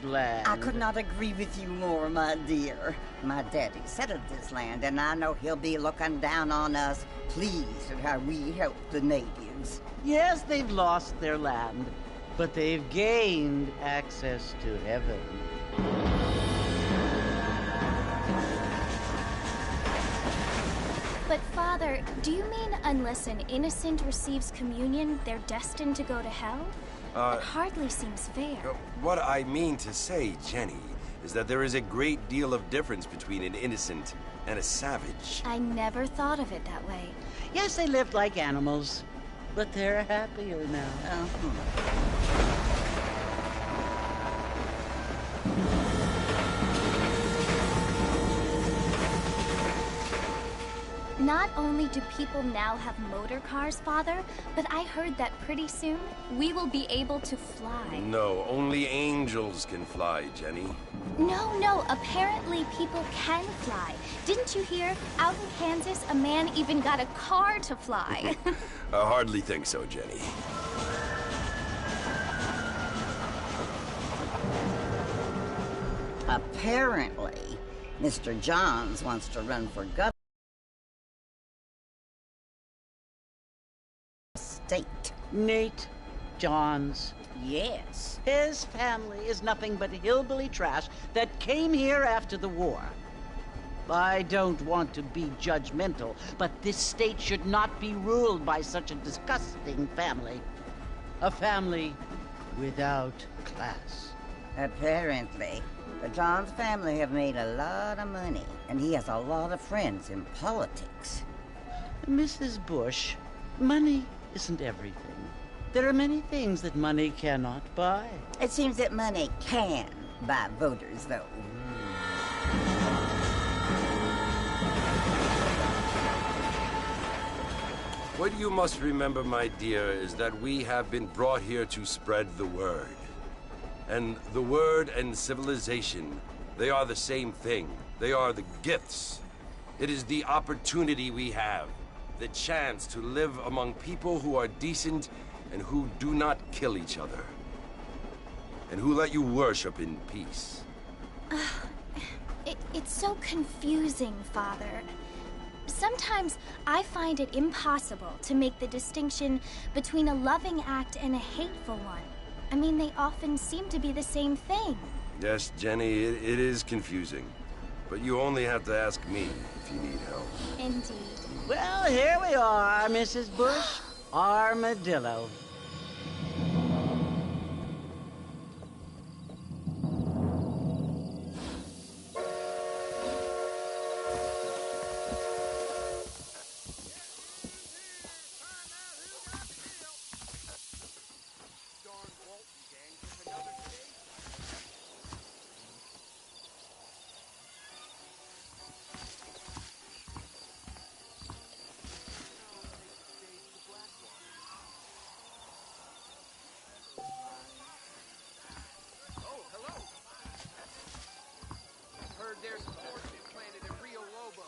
land. I could not agree with you more, my dear. My daddy settled this land, and I know he'll be looking down on us, pleased at how we help the natives. Yes, they've lost their land, but they've gained access to heaven. But, Father, do you mean unless an innocent receives communion, they're destined to go to hell? That hardly seems fair. What I mean to say, Jenny, is that there is a great deal of difference between an innocent and a savage. I never thought of it that way. Yes, they lived like animals, but they're happier now. Not only do people now have motor cars, Father, but I heard that pretty soon we will be able to fly. No, only angels can fly, Jenny. No, apparently people can fly. Didn't you hear? Out in Kansas, a man even got a car to fly. I hardly think so, Jenny. Apparently, Mr. Johns wants to run for governor. State. Nate Johns. Yes. His family is nothing but hillbilly trash that came here after the war. I don't want to be judgmental, but this state should not be ruled by such a disgusting family. A family without class. Apparently, the Johns family have made a lot of money, and he has a lot of friends in politics. Mrs. Bush, money isn't everything. There are many things that money cannot buy. It seems that money can buy voters, though. What you must remember, my dear, is that we have been brought here to spread the word. And the word and civilization, they are the same thing. They are the gifts. It is the opportunity we have, the chance to live among people who are decent and who do not kill each other, and who let you worship in peace. It's so confusing, Father. Sometimes I find it impossible to make the distinction between a loving act and a hateful one. I mean, they often seem to be the same thing. Yes, Jenny, it is confusing. But you only have to ask me if you need help. Indeed. Well, here we are, Mrs. Bush. Armadillo. There's forces planted in Rio Lobo.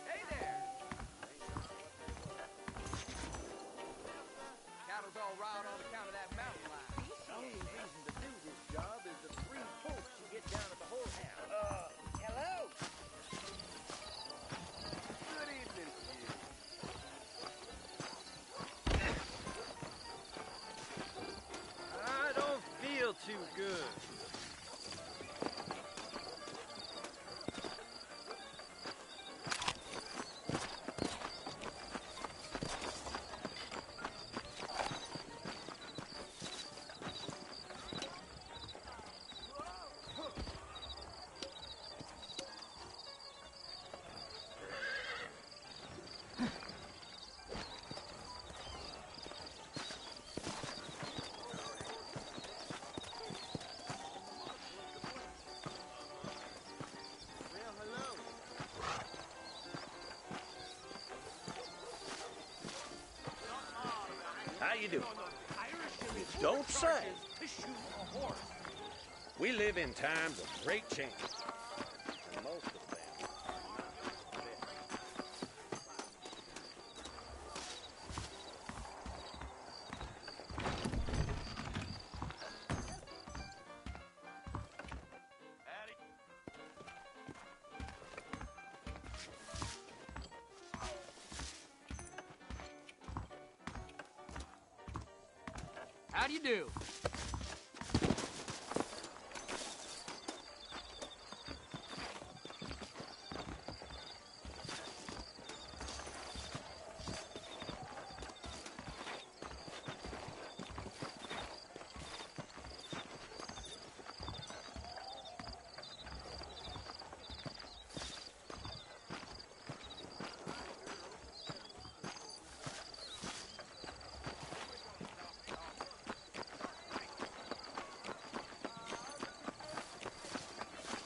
Hey there! Cattle's all riled on account of that mountain lion. The only reason to do this job is the 3 folks you get down at the whorehouse. Hello? Good evening to you. I don't feel too good. How you doing? Don't say. We live in times of great change. And most of them are not How do you do?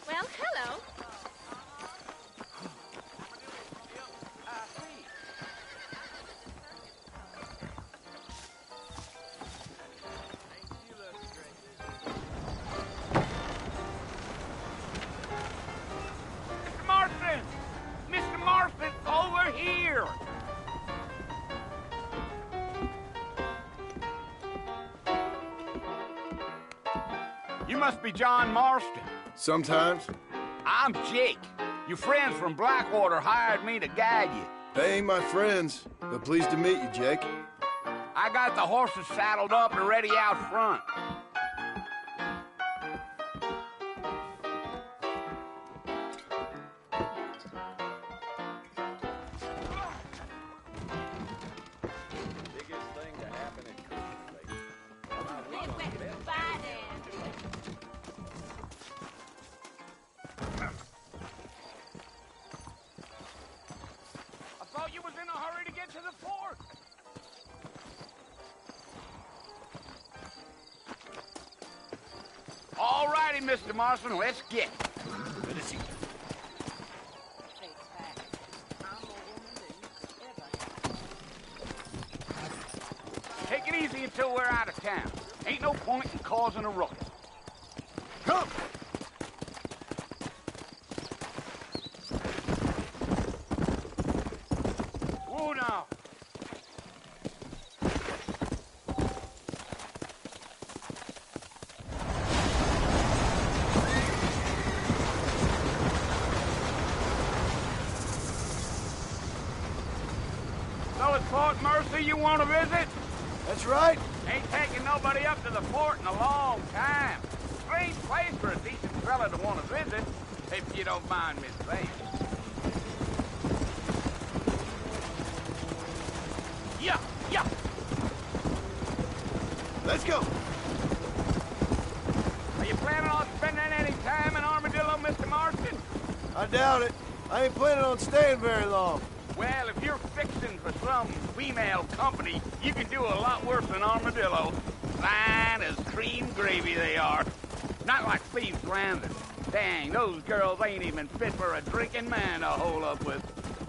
Well, hello. Mr. Marston! Mr. Marston, over here! You must be John Marston. Sometimes. I'm Jake. Your friends from Blackwater hired me to guide you. They ain't my friends, but pleased to meet you, Jake. I got the horses saddled up and ready out front. Biggest thing to happen in Christmas, I thought you was in a hurry to get to the fort. All righty, Mr. Marston, let's get. Good to see you. Take it easy until we're out of town. Ain't no point in causing a ruckus. Come! Whoa now. So it's Fort Mercy you want to visit? That's right. Ain't taking nobody up to the fort in a long time. Strange place for a decent fella to want to visit, if you don't mind me saying. Yeah, yeah. Let's go. Are you planning on spending any time in Armadillo, Mr. Marston? I doubt it. I ain't planning on staying very long. Well, if you're fixing for some female company, you can do a lot worse than Armadillo. Fine as cream gravy they are. Not like Thieves Landing. Dang, those girls ain't even fit for a drinking man to hole up with.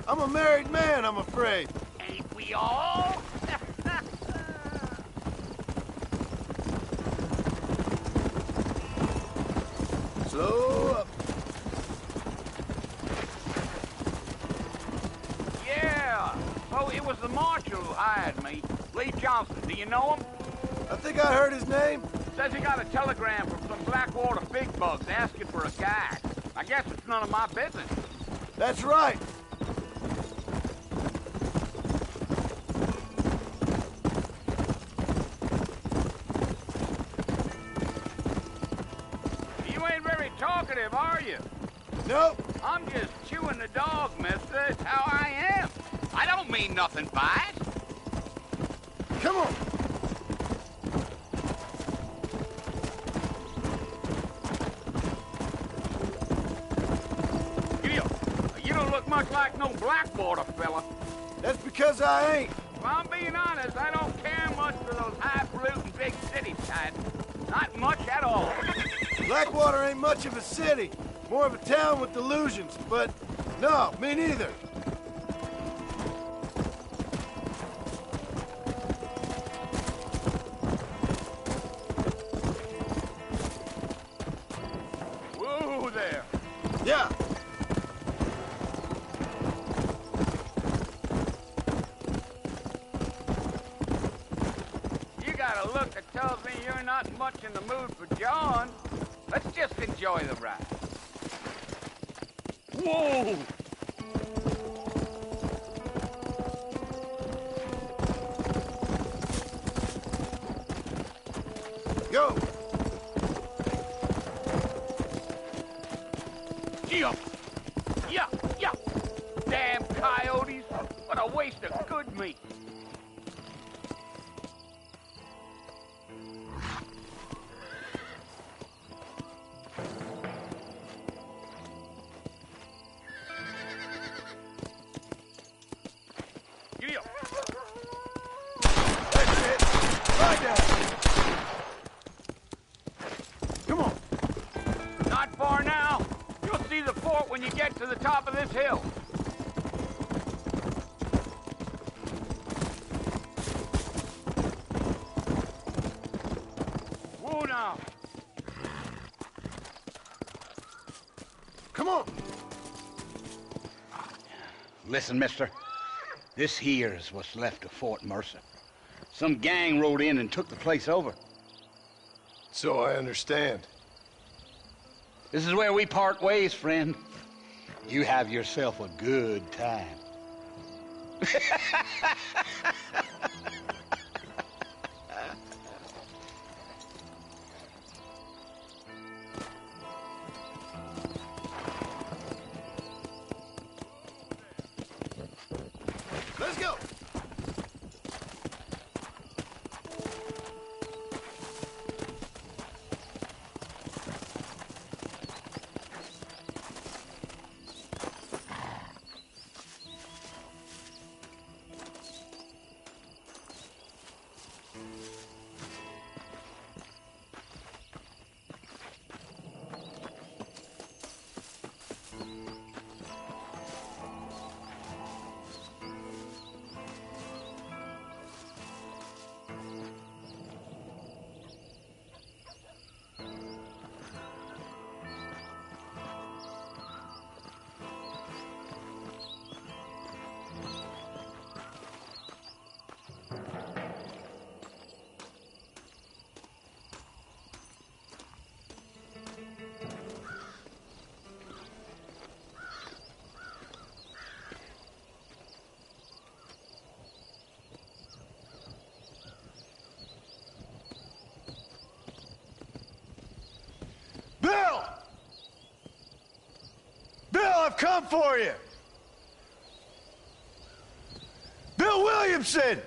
I'm a married man, I'm afraid. Ain't we all? Slow up. Yeah. So it was the marshal who hired me. Lee Johnson, do you know him? I think I heard his name. Says he got a telegram from some Blackwater big bugs asking for a guide. I guess it's none of my business. That's right. You ain't very talkative, are you? Nope. I'm just chewing the dog, mister. It's how I am. I don't mean nothing by it. Come on. You don't look much like no Blackwater fella. That's because I ain't. If I'm being honest, I don't care much for those highfalutin big city types. Not much at all. Blackwater ain't much of a city. More of a town with delusions, but no, me neither. Whoa there. Yeah. You got a look that tells me you're not much in the mood for John. Let's just enjoy the ride. Whoa! Yeah. Yeah, yeah. Damn coyotes. What a waste of good meat. Giddy up. That's it. Lie down. Come on. Not far now. You'll see the fort when you get to the top of this hill. Whoa now. Come on. Listen, mister. This here is what's left of Fort Mercer. Some gang rode in and took the place over. So I understand. This is where we part ways, friend. You have yourself a good time. Let's go. Bill! Bill, I've come for you! Bill Williamson!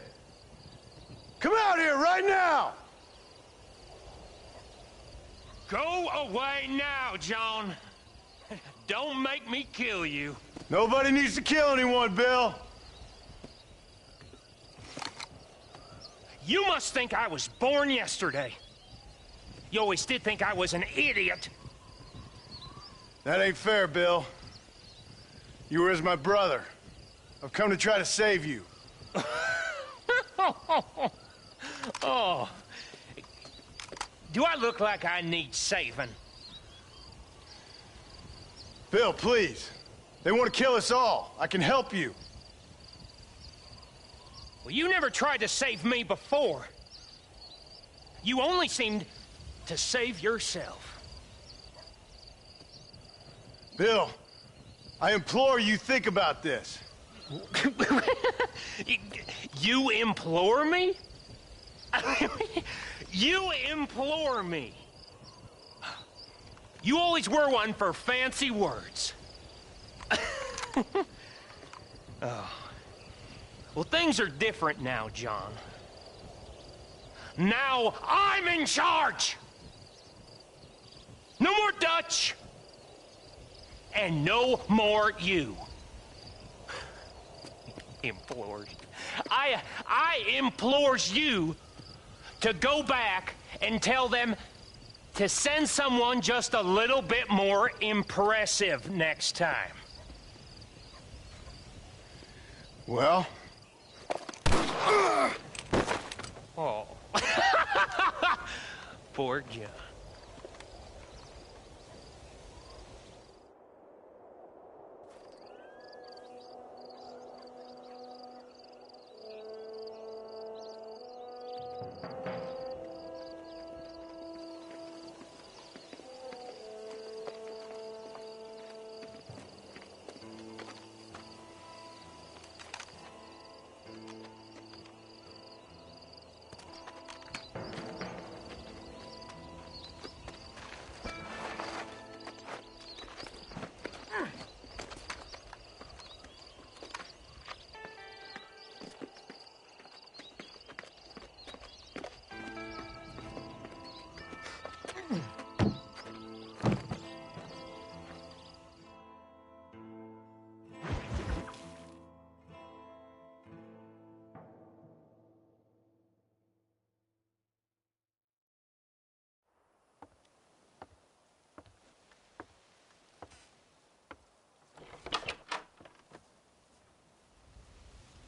Come out here right now! Go away now, John. Don't make me kill you. Nobody needs to kill anyone, Bill. You must think I was born yesterday. You always did think I was an idiot. That ain't fair, Bill. You were as my brother. I've come to try to save you. Oh. Do I look like I need saving? Bill, please. They want to kill us all. I can help you. Well, you never tried to save me before. You only seemed to save yourself. Bill, I implore you think about this. You implore me? You implore me. You always were one for fancy words. Oh. Well, things are different now, John. Now I'm in charge! No more Dutch! And no more you. Implores. I implores you to go back and tell them to send someone just a little bit more impressive next time. Well? Oh. Poor John.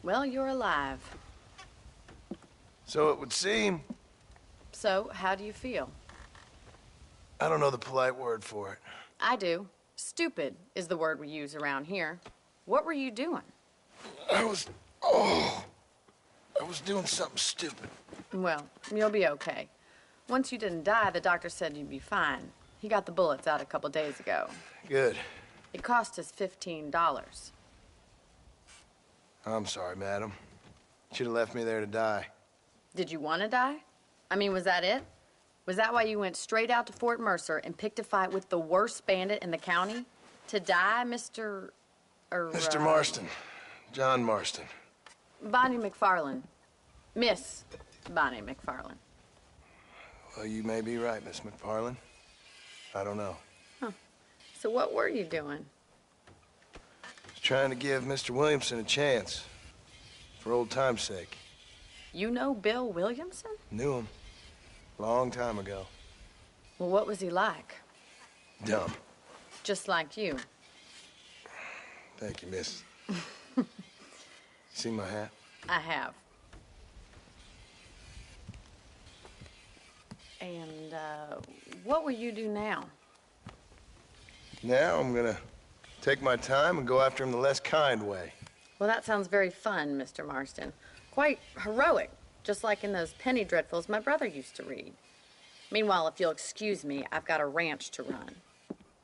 Well, you're alive. So it would seem. So, how do you feel? I don't know the polite word for it. I do. Stupid is the word we use around here. What were you doing? I was doing something stupid. Well, you'll be okay. Once you didn't die, the doctor said you'd be fine. He got the bullets out a couple days ago. Good. It cost us $15. I'm sorry, madam. Should have left me there to die. Did you want to die? I mean, was that it? Was that why you went straight out to Fort Mercer and picked a fight with the worst bandit in the county? To die, Mr. Mr. Marston. John Marston. Bonnie McFarland. Miss Bonnie McFarland. Well, you may be right, Miss McFarland. I don't know. Huh. So what were you doing? Just trying to give Mr. Williamson a chance. For old time's sake. You know Bill Williamson? Knew him. Long time ago. Well, what was he like? Dumb. Just like you. Thank you, miss. See my hat? I have. And, what will you do now? Now I'm gonna take my time and go after him the less kind way. Well, that sounds very fun, Mr. Marston. Quite heroic, just like in those penny dreadfuls my brother used to read. Meanwhile, if you'll excuse me, I've got a ranch to run.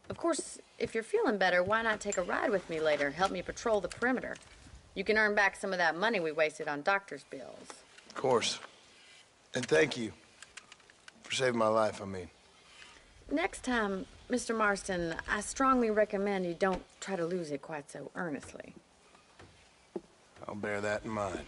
Of course, if you're feeling better, why not take a ride with me later? Help me patrol the perimeter. You can earn back some of that money we wasted on doctor's bills. Of course. And thank you. For saving my life, I mean. Next time, Mr. Marston, I strongly recommend you don't try to lose it quite so earnestly. I'll bear that in mind.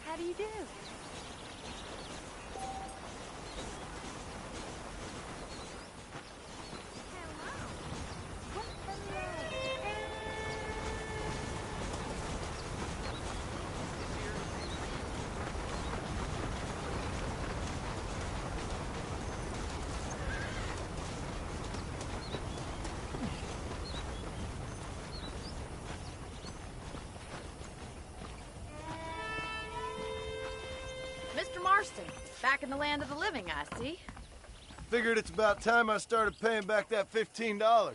How do you do? Marston, back in the land of the living, I see. Figured it's about time I started paying back that $15.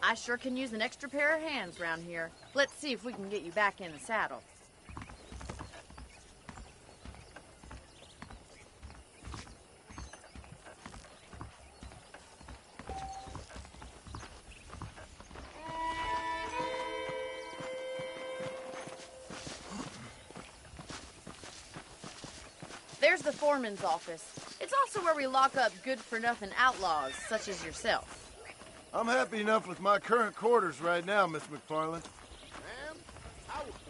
I sure can use an extra pair of hands around here. Let's see if we can get you back in the saddle. There's the foreman's office. It's also where we lock up good-for-nothing outlaws, such as yourself. I'm happy enough with my current quarters right now, Miss McFarland.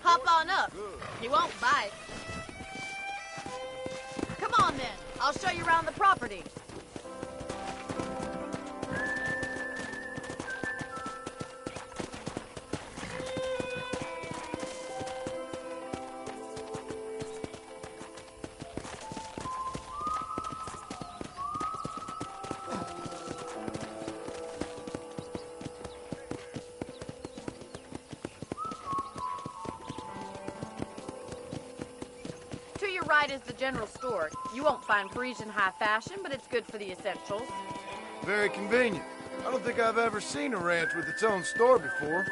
Hop on up. He won't bite. Come on, then. I'll show you around the property. Right is the general store. You won't find Parisian high fashion, but it's good for the essentials. Very convenient. I don't think I've ever seen a ranch with its own store before.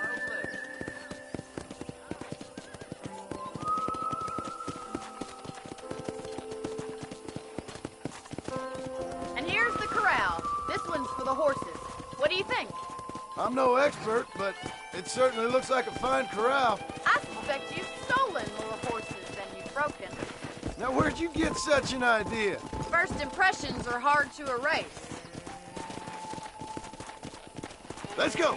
And here's the corral. This one's for the horses. What do you think? I'm no expert, but it certainly looks like a fine corral. I suspect you've stolen more horses than you've broken. Now, where'd you get such an idea? First impressions are hard to erase. Let's go.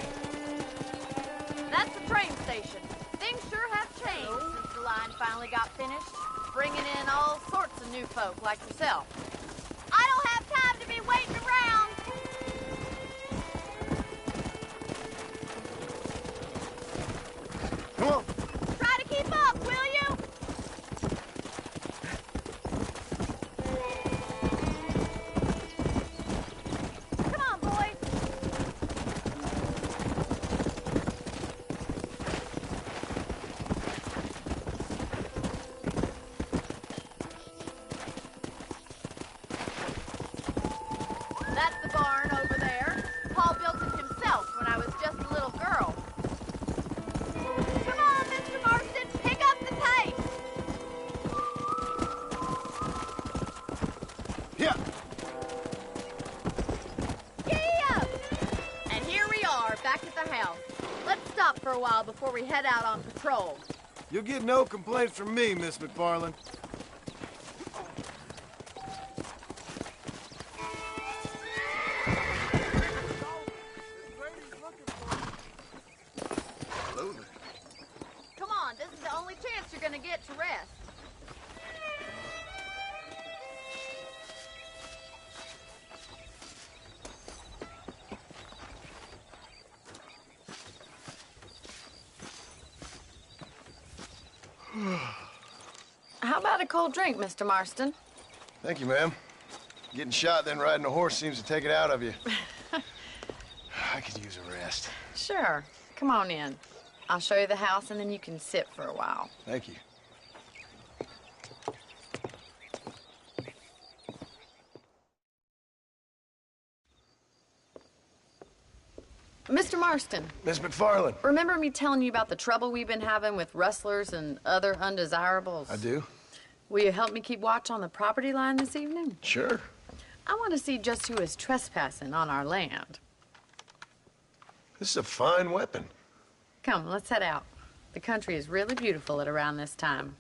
That's the train station. Things sure have changed since the line finally got finished, bringing in all sorts of new folk like yourself. I don't have time to be waiting around. That's the barn over there. Paul built it himself when I was just a little girl. Come on, Mr. Marston, pick up the pace. Yeah. Yeah. And here we are, back at the house. Let's stop for a while before we head out on patrol. You'll get no complaints from me, Miss McFarland. Come on, this is the only chance you're gonna get to rest. How about a cold drink, Mr. Marston? Thank you, ma'am. Getting shot, then riding a horse seems to take it out of you. I could use a rest. Sure. Come on in. I'll show you the house, and then you can sit for a while. Thank you. Mr. Marston, Miss McFarland. remember me telling you about the trouble we've been having with rustlers and other undesirables? I do. Will you help me keep watch on the property line this evening? Sure. I want to see just who is trespassing on our land. This is a fine weapon. Come, let's head out. The country is really beautiful at around this time.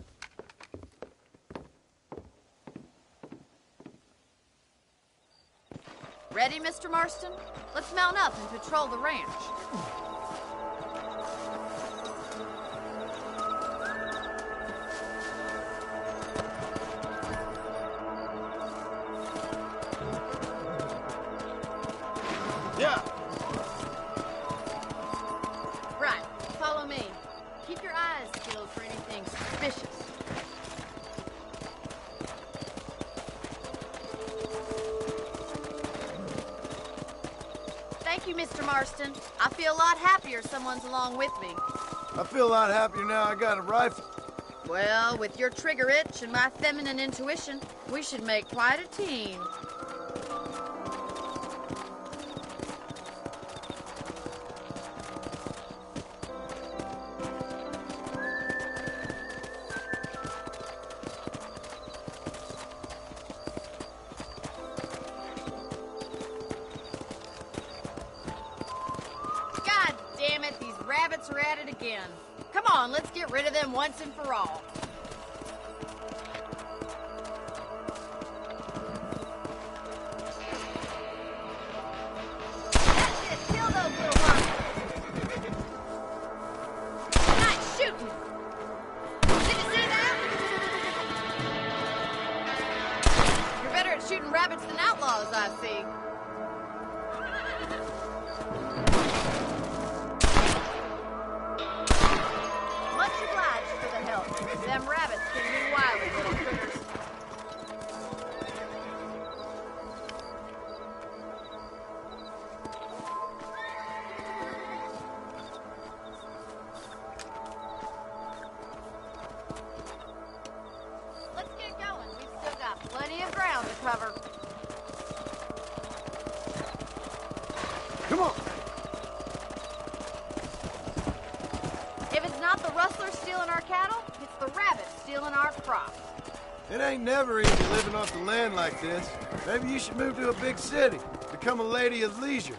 Ready, Mr. Marston? Let's mount up and patrol the ranch. Yeah. Right, follow me. Keep your eyes peeled for anything suspicious. Thank you, Mr. Marston. I feel a lot happier someone's along with me. I feel a lot happier now I got a rifle. Well, with your trigger itch and my feminine intuition, we should make quite a team. God damn it, these rabbits are at it again. Come on, let's get rid of them once and for all. That's it, kill those little ones. Nice shooting. Did you see that? You're better at shooting rabbits than outlaws, I see. Much obliged for the help. Them rabbits can be wily little critters. Let's get going. We've still got plenty of ground to cover. Come on. If it's not the rustlers stealing our cattle, it's the rabbits stealing our crops. It ain't never easy living off the land like this. Maybe you should move to a big city. Become a lady of leisure.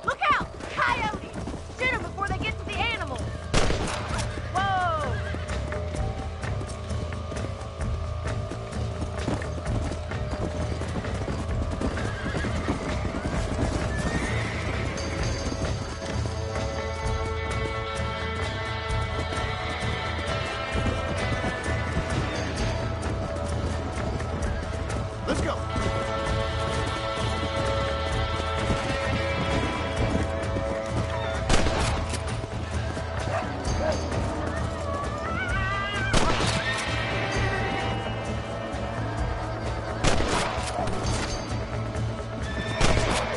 Look out! Coyotes! Shoot them before they get to the animals! Whoa! Let's go.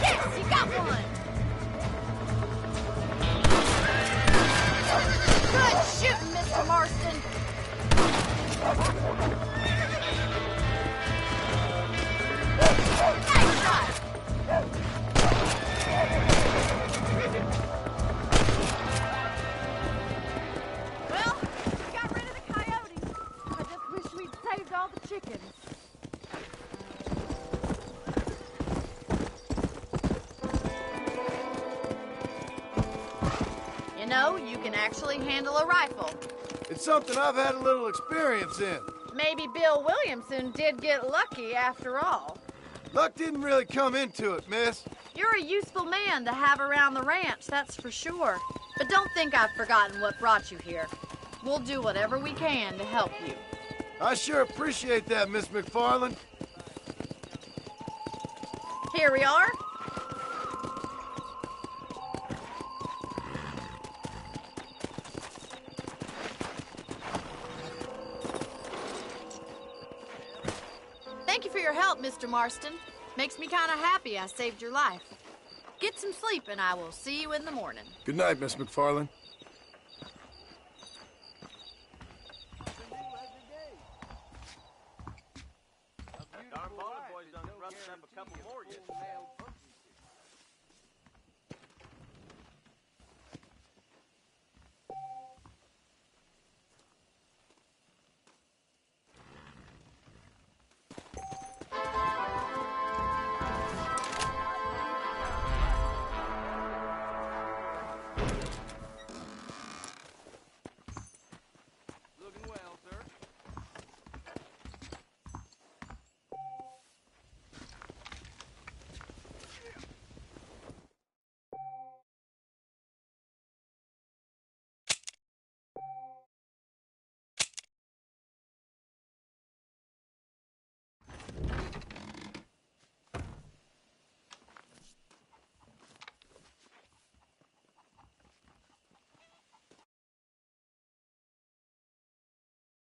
Yes, you got one! Good shooting, Mr. Marston. can actually handle a rifle. It's something I've had a little experience in. Maybe Bill Williamson did get lucky after all. Luck didn't really come into it, miss. You're a useful man to have around the ranch, that's for sure. But don't think I've forgotten what brought you here. We'll do whatever we can to help you. I sure appreciate that, Miss McFarland. Here we are. Thank you for your help, Mr. Marston. Makes me kind of happy I saved your life. Get some sleep and I will see you in the morning. Good night, Miss McFarland. Darn Polar Boys done rusted up a couple more yesterday.